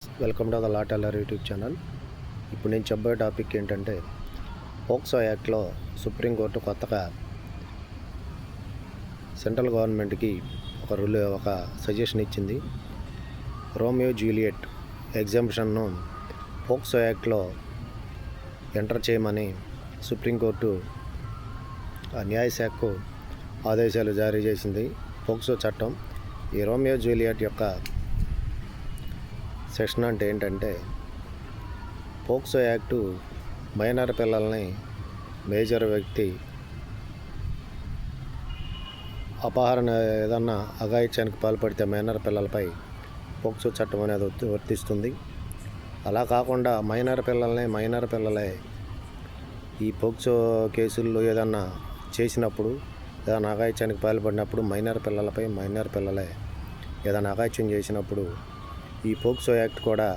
Welcome to the law teller YouTube channel. ఇప్పుడు నేను చెప్పే టాపిక్ ఏంటంటే, పోక్సో యాక్ట్లో సుప్రీంకోర్టు కొత్తగా సెంట్రల్ గవర్నమెంట్కి ఒక సజెషన్ ఇచ్చింది. రోమియో జూలియట్ ఎగ్జామ్షన్ను పోక్సో యాక్ట్లో ఎంటర్ చేయమని సుప్రీంకోర్టు న్యాయశాఖకు ఆదేశాలు జారీ చేసింది. పోక్సో చట్టం ఈ రోమియో జూలియట్ యొక్క సెక్షన్ అంటే ఏంటంటే, పోక్సో యాక్టు మైనర్ పిల్లల్ని మేజర్ వ్యక్తి అపహరణ ఏదన్నా అఘాయిత్యానికి పాల్పడితే మైనర్ పిల్లలపై పోక్సో చట్టం అనేది వర్తిస్తుంది. అలా కాకుండా మైనర్ పిల్లలే ఈ పోక్సో కేసుల్లో ఏదన్నా చేసినప్పుడు, ఏదైనా అఘాయిత్యానికి పాల్పడినప్పుడు మైనర్ పిల్లలే ఏదైనా అఘాయిత్యం చేసినప్పుడు ఈ పోక్సో యాక్ట్ కూడా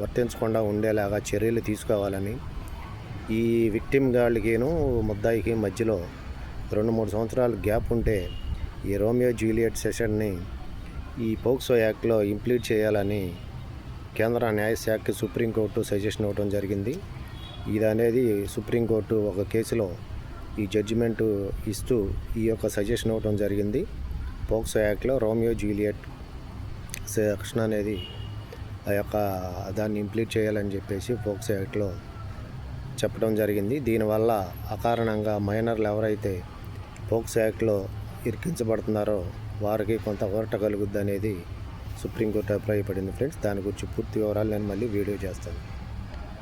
వర్తించకుండా ఉండేలాగా చర్యలు తీసుకోవాలని, ఈ విక్టిమ్ గాళ్ళకిను ముద్దాయికి మధ్యలో 2-3 సంవత్సరాలు గ్యాప్ ఉంటే ఈ రోమియో జూలియట్ సెషన్ని ఈ పోక్సో యాక్ట్లో ఇంప్లీట్ చేయాలని కేంద్ర న్యాయశాఖకి సుప్రీంకోర్టు సజెషన్ ఇవ్వడం జరిగింది. ఇది అనేది సుప్రీంకోర్టు ఒక కేసులో ఈ జడ్జిమెంటు ఇస్తూ ఈ యొక్క సజెషన్ ఇవ్వడం జరిగింది. పోక్సో యాక్ట్లో రోమియో జూలియట్ సెక్షన్ అనేది దాన్ని ఇంప్లీట్ చేయాలని చెప్పేసి పోక్సో యాక్ట్లో చెప్పడం జరిగింది. దీనివల్ల అకారణంగా మైనర్లు ఎవరైతే పోక్సో యాక్ట్లో ఇరికించబడుతున్నారో వారికి కొంత ఊరట కలుగుద్ది అనేది సుప్రీంకోర్టు అభిప్రాయపడింది. ఫ్రెండ్స్, దాని గురించి పూర్తి వివరాలు నేను మళ్ళీ వీడియో చేస్తాను.